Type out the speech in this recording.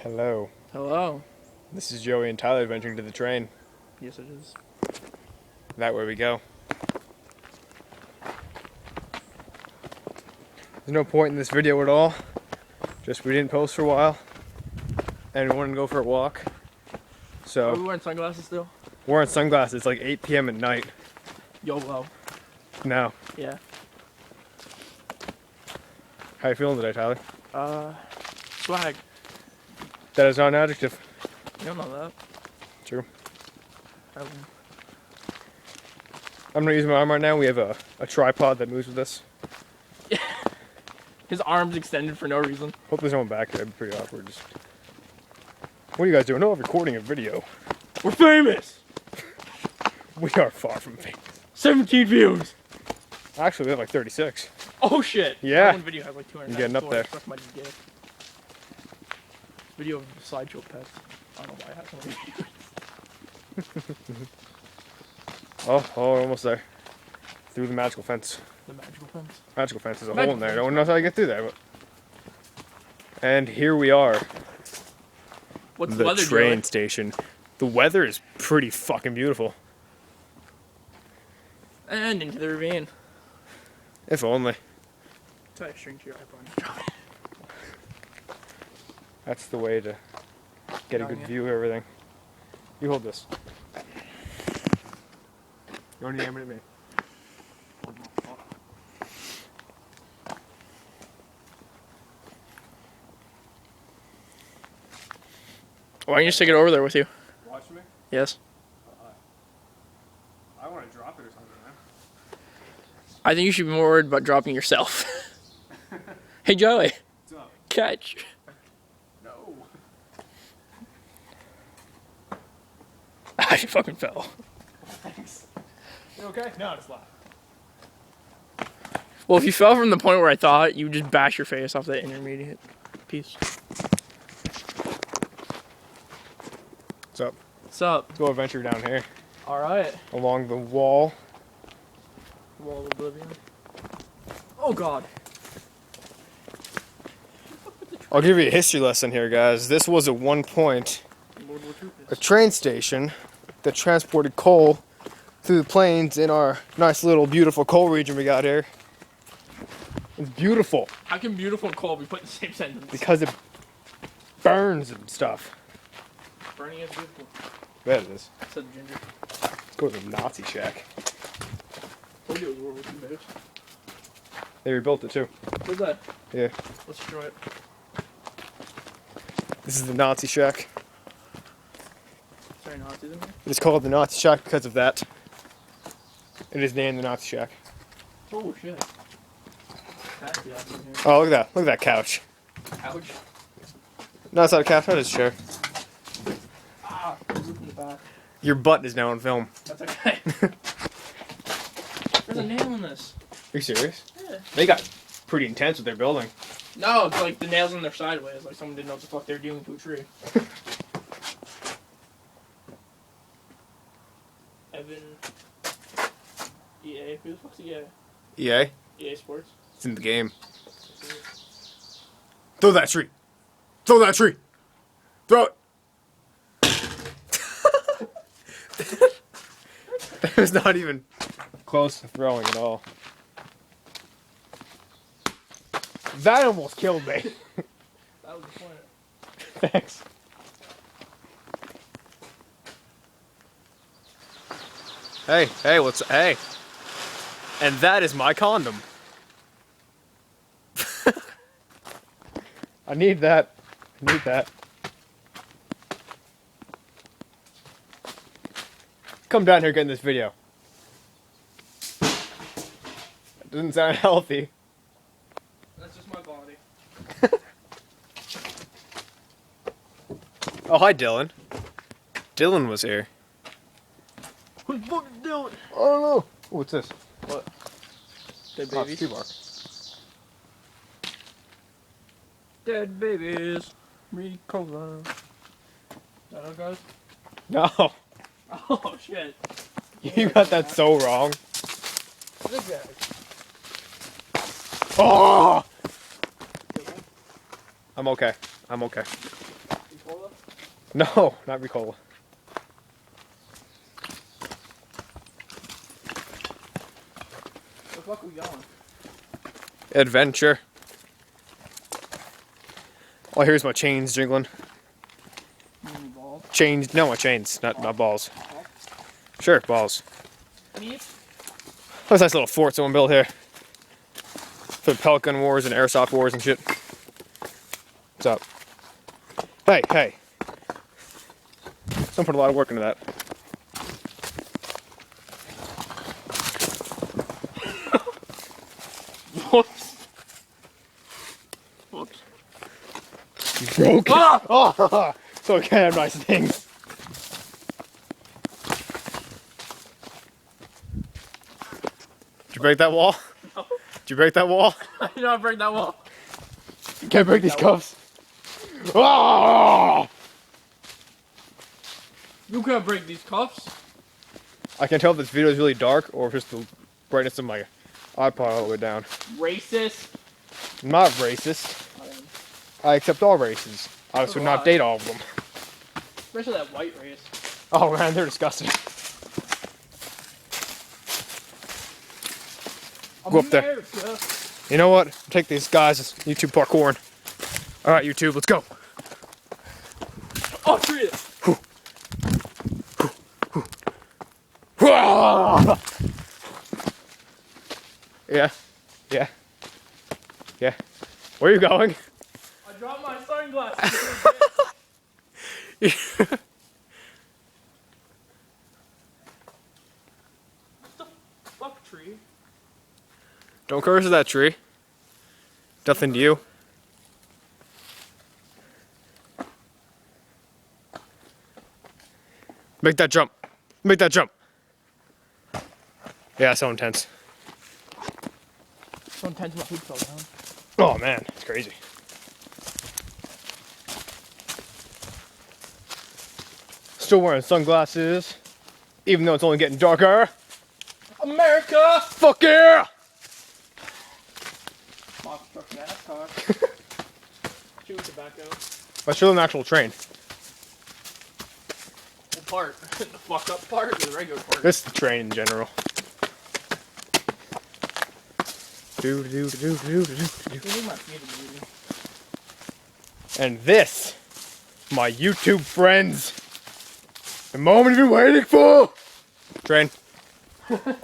Hello. Hello. This is Joey and Tyler adventuring to the train. Yes, it is. That way we go. There's no point in this video at all. Just we didn't post for a while. And we wanted to go for a walk. Are we So, wearing sunglasses still? we're wearing sunglasses. It's like 8 p.m. at night. YOLO. Now, Yeah. how you feeling today, Tyler? Swag. That is not an adjective. You don't know that. True. Um, I'm gonna use my arm right now. We have a tripod that moves with us. His arm's extended for no reason. Hope there's no one back there. It'd be pretty awkward. Just... What are you guys doing? No, I'm recording a video. We're famous! We are far from famous. 17 views! Actually, we have like 36. Oh shit! Yeah. That one video has like 200. You're getting up there. Suck my dick. Video of slideshow pets. I don't know why I have so many videos. Oh, we're almost there. Through the magical fence. The magical fence. Magical fence. There's a Magical hole in there. fence. No one knows how to get through there. But... And here we are. What's the The weather train doing? station. The weather is pretty fucking beautiful. And into the ravine. If only. Tie a string to your iPhone. That's the way to get a good view of everything. You hold this. You want to aim it at me? Why don't you just take it over there with you? Watch me? Yes. I want to drop it or something, man. I think you should be more worried about dropping yourself. Hey Joey, What's up? catch. No. I fucking fell. Thanks. You okay? No, just laugh. Well, if you fell from the point where I thought, you would just bash your face off that intermediate piece. What's up? What's up? Let's go adventure down here. Alright. Along the wall. Wall of Oblivion. Oh god. I'll give you a history lesson here, guys. This was at one point World War II a train station that transported coal through the plains in our nice little beautiful coal region we got here. It's beautiful How can beautiful and cold be put in the same sentence? because it burns and stuff. Burning is beautiful, Bet it is. said Ginger. Let's go to the Nazi shack. Told you it was World War II, bitch. They rebuilt it too. What's that? Yeah. Let's destroy it. This is the Nazi shack. Sorry, Nazis in here? It's called the Nazi shack because of that. It is named the Nazi shack. Oh shit. That's the option here. Oh, look at that. Look at that couch. Ouch. No, it's not a couch. That is a chair. Ah, roof in the back. Your butt is now on film. That's okay. There's a nail in this. Are you serious? Yeah. They got pretty intense with their building. No, it's like the nails in there sideways, like someone didn't know what the fuck they were doing to a tree. Evan. EA. Who the fuck's EA? EA? EA Sports. It's in the game. Throw that tree. Throw that tree. Throw it. That was not even close to throwing at all. That almost killed me. That was the point. Thanks. Hey, hey. And that is my condom. I need that. I need that. Come down here, get in this video. That doesn't sound healthy. That's just my body. Oh, hi, Dylan. Dylan was here. Who's fucking doing? I don't know. Oh, what's this? What? Dead Oh, babies. tree bark. Dead babies. Ricola. Is that all, guys? No, Oh shit. you got that so wrong. This guy. Oh! I'm okay. I'm okay. You No, not Ricola. Where the fuck are we going? Adventure. Oh, here's my chains jingling. Balls. Chains, no, my chains, not balls. Sure, balls. Meat? That's a nice little fort someone built here. For the Pelican Wars and Airsoft Wars and shit. What's up? Hey, hey. Someone put a lot of work into that. Whoops. Whoops. You broke? Ah! Oh, so we can't have nice things. Did you break that wall? No. Did you break that wall? I did not break that wall. You can't break these cuffs. Ah! You can't break these cuffs. I can tell if this video is really dark or if just the brightness of my iPod all the way down. Racist. I'm not racist. I accept all races. I just would not date all of them. Especially that white race. Oh man, they're disgusting. Go up there. America. You know what? Take these guys as YouTube parkour. Alright, YouTube, let's go. Oh, tree it. Yeah. Yeah. Yeah. Where are you going? I dropped my sunglasses. What the fuck, tree? Don't curse at that tree. Nothing to you. Make that jump. Make that jump. Yeah, so intense. So intense my feet fell down. Oh man, it's crazy. Still wearing sunglasses, even though it's only getting darker. America! Fuck yeah! Box truck NASCAR. Chew tobacco. Let's show them an actual train. What part? The fuck up part or the regular part? This is the train in general. Do do do do do do. You need my feet to be. And this, my YouTube friends, the moment you've been waiting for. Train.